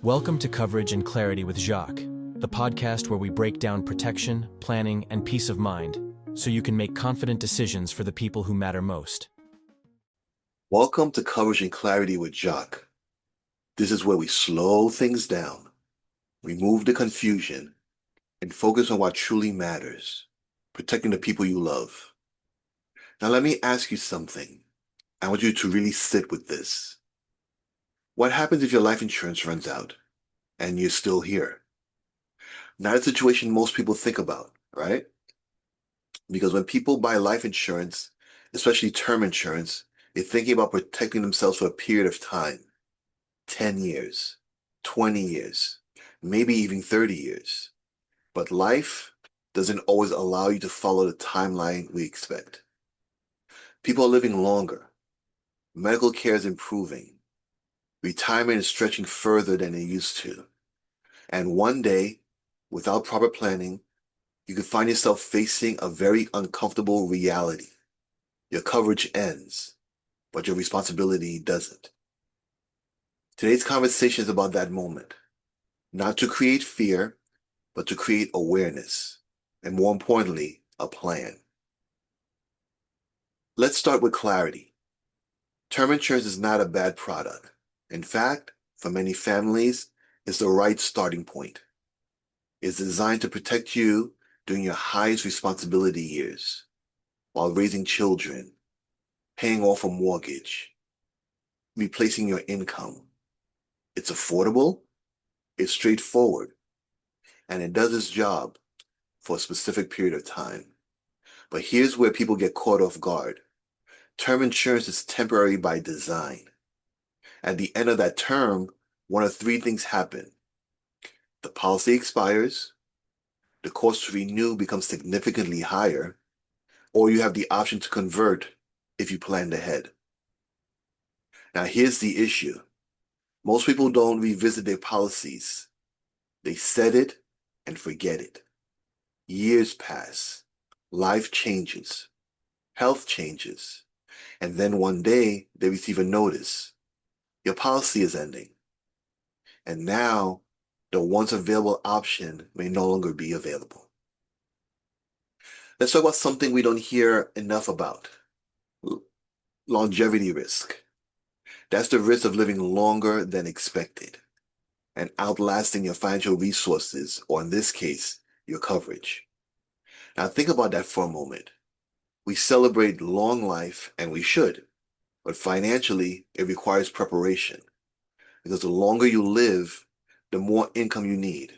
Welcome to Coverage and Clarity with Jacques, the podcast where we break down protection, planning, and peace of mind so you can make confident decisions for the people who matter most. Welcome to Coverage and Clarity with Jacques. This is where we slow things down, remove the confusion, and focus on what truly matters, protecting the people you love. Now let me ask you something. I want you to really sit with this. What happens if your life insurance runs out and you're still here? Not a situation most people think about, right? Because when people buy life insurance, especially term insurance, they're thinking about protecting themselves for a period of time. 10 years, 20 years, maybe even 30 years. But life doesn't always allow you to follow the timeline we expect. People are living longer. Medical care is improving. Retirement is stretching further than it used to. And one day, without proper planning, you could find yourself facing a very uncomfortable reality. Your coverage ends, but your responsibility doesn't. Today's conversation is about that moment. Not to create fear, but to create awareness, and more importantly, a plan. Let's start with clarity. Term insurance is not a bad product. In fact, for many families, it's the right starting point. It's designed to protect you during your highest responsibility years, while raising children, paying off a mortgage, replacing your income. It's affordable, it's straightforward, and it does its job for a specific period of time. But here's where people get caught off guard. Term insurance is temporary by design. At the end of that term, one of three things happen. The policy expires, the cost to renew becomes significantly higher, or you have the option to convert if you planned ahead. Now here's the issue. Most people don't revisit their policies. They set it and forget it. Years pass, life changes, health changes, and then one day they receive a notice. Your policy is ending. And now the once available option may no longer be available. Let's talk about something we don't hear enough about. Longevity risk. That's the risk of living longer than expected and outlasting your financial resources, or in this case, your coverage. Now think about that for a moment. We celebrate long life, and we should, but financially, it requires preparation because the longer you live, the more income you need,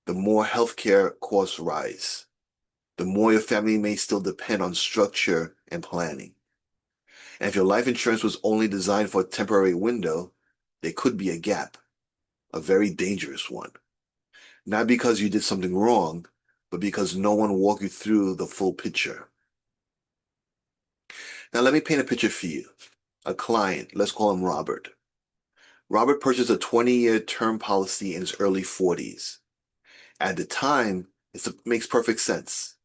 the more healthcare costs rise, the more your family may still depend on structure and planning. And if your life insurance was only designed for a temporary window, there could be a gap, a very dangerous one. Not because you did something wrong, but because no one walked you through the full picture. Now let me paint a picture for you. A client, let's call him Robert. Robert purchased a 20-year term policy in his early 40s. At the time, it makes perfect sense.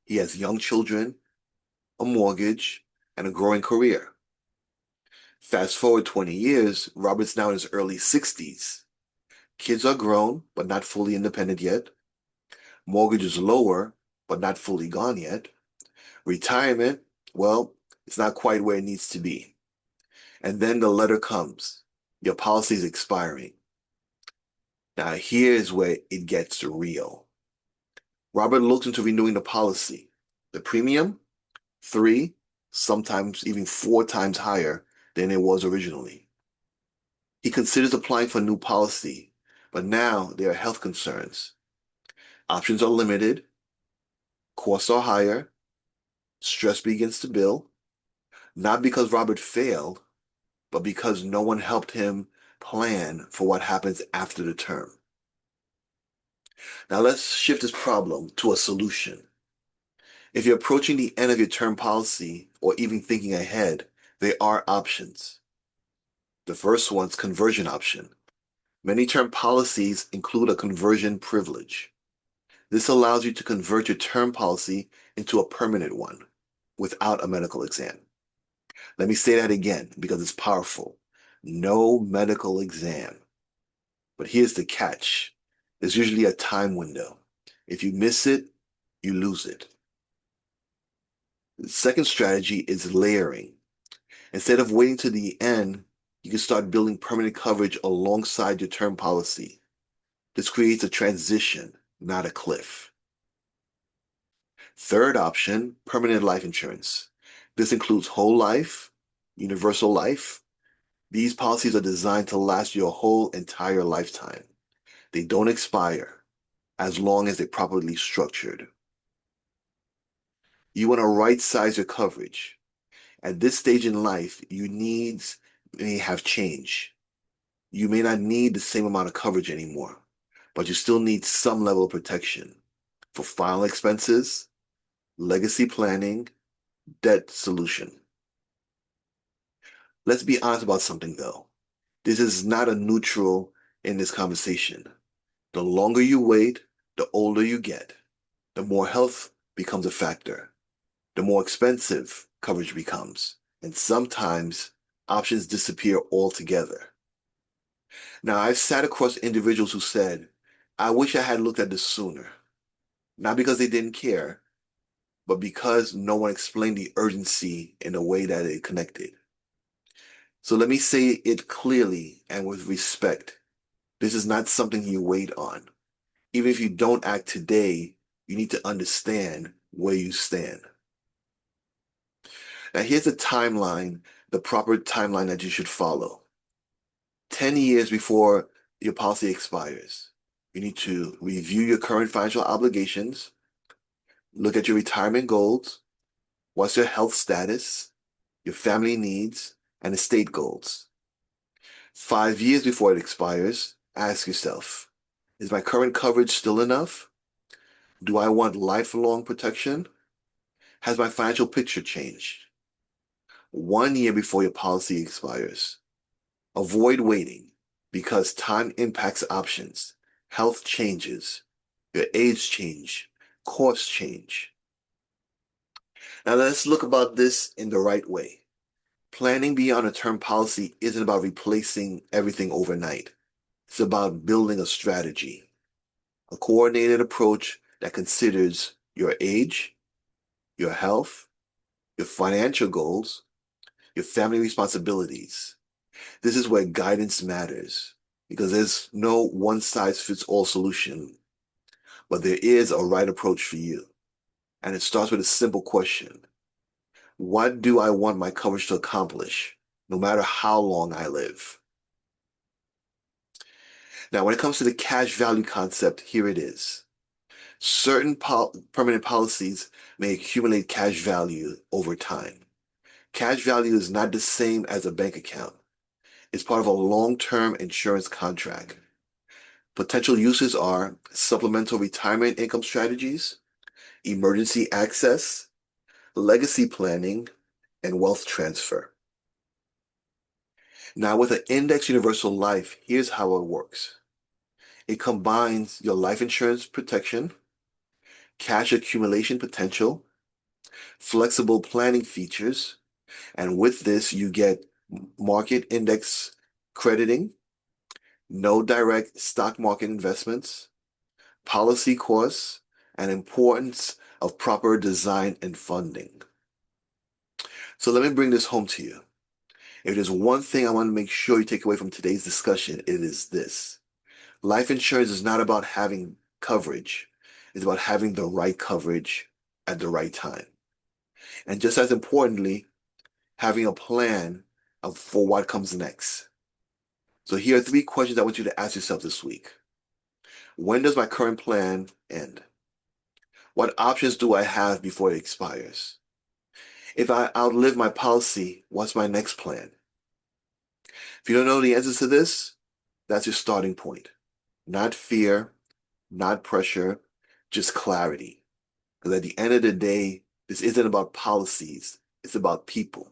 He has young children, a mortgage, and a growing career. Fast forward 20 years, Robert's now in his early 60s. Kids are grown, but not fully independent yet. Mortgage is lower, but not fully gone yet. Retirement, well, it's not quite where it needs to be. And then the letter comes. Your policy is expiring. Now here's where it gets real. Robert looks into renewing the policy. The premium, 3, sometimes even 4 times higher than it was originally. He considers applying for a new policy, but now there are health concerns. Options are limited, costs are higher, stress begins to build, not because Robert failed, but because no one helped him plan for what happens after the term. Now let's shift this problem to a solution. If you're approaching the end of your term policy or even thinking ahead, there are options. The first one's conversion option. Many term policies include a conversion privilege. This allows you to convert your term policy into a permanent one without a medical exam. Let me say that again because it's powerful. No medical exam. But here's the catch. There's usually a time window. If you miss it, you lose it. The second strategy is layering. Instead of waiting to the end, you can start building permanent coverage alongside your term policy. This creates a transition, not a cliff. Third option, permanent life insurance. This includes whole life, universal life. These policies are designed to last your whole entire lifetime. They don't expire as long as they're properly structured. You want to right size your coverage. At this stage in life, your needs may have changed. You may not need the same amount of coverage anymore, but you still need some level of protection for final expenses, legacy planning, debt solution. Let's be honest about something though. This is not a neutral in this conversation. The longer you wait, the older you get. The more health becomes a factor. The more expensive coverage becomes. And sometimes options disappear altogether. Now, I've sat across individuals who said, I wish I had looked at this sooner. Not because they didn't care, but because no one explained the urgency in a way that it connected. So let me say it clearly and with respect. This is not something you wait on. Even if you don't act today, you need to understand where you stand. Now, here's the timeline, the proper timeline that you should follow. 10 years before your policy expires, you need to review your current financial obligations, look at your retirement goals, what's your health status, your family needs, and estate goals. 5 years before it expires, ask yourself, is my current coverage still enough? Do I want lifelong protection? Has my financial picture changed? 1 year before your policy expires, avoid waiting because time impacts options. Health changes, your age change, costs change. Now let's look about this in the right way. Planning beyond a term policy isn't about replacing everything overnight. It's about building a strategy, a coordinated approach that considers your age, your health, your financial goals, your family responsibilities. This is where guidance matters because there's no one-size-fits-all solution, but there is a right approach for you. And it starts with a simple question. What do I want my coverage to accomplish, no matter how long I live? Now, when it comes to the cash value concept, here it is. Certain permanent policies may accumulate cash value over time. Cash value is not the same as a bank account. It's part of a long-term insurance contract. Potential uses are supplemental retirement income strategies, emergency access, legacy planning, and wealth transfer. Now, with an index universal life, here's how it works. It combines your life insurance protection, cash accumulation potential, flexible planning features, and with this, you get market index crediting, no direct stock market investments, policy costs, and importance of proper design and funding. So let me bring this home to you. If there's one thing I want to make sure you take away from today's discussion, it is this. Life insurance is not about having coverage. It's about having the right coverage at the right time. And just as importantly, having a plan for what comes next. So here are 3 questions I want you to ask yourself this week. When does my current plan end? What options do I have before it expires? If I outlive my policy, what's my next plan? If you don't know the answers to this, that's your starting point. Not fear, not pressure, just clarity. Because at the end of the day, this isn't about policies. It's about people.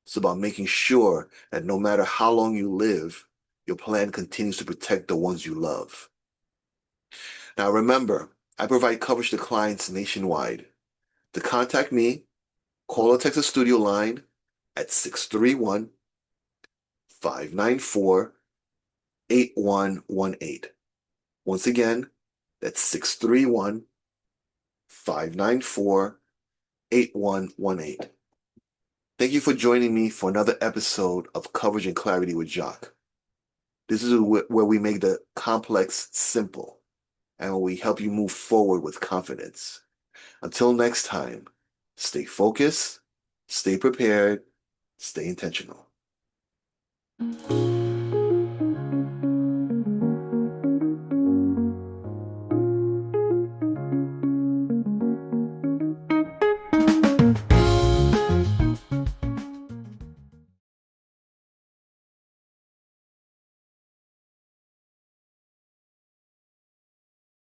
It's about making sure that no matter how long you live, your plan continues to protect the ones you love. Now remember, I provide coverage to clients nationwide. To contact me, call or text the studio line at 631-594-8255. 8118. Once again, that's 631-594-8118. Thank you for joining me for another episode of Coverage and Clarity with Jacques. This is where we make the complex simple and where we help you move forward with confidence. Until next time, stay focused, stay prepared, stay intentional.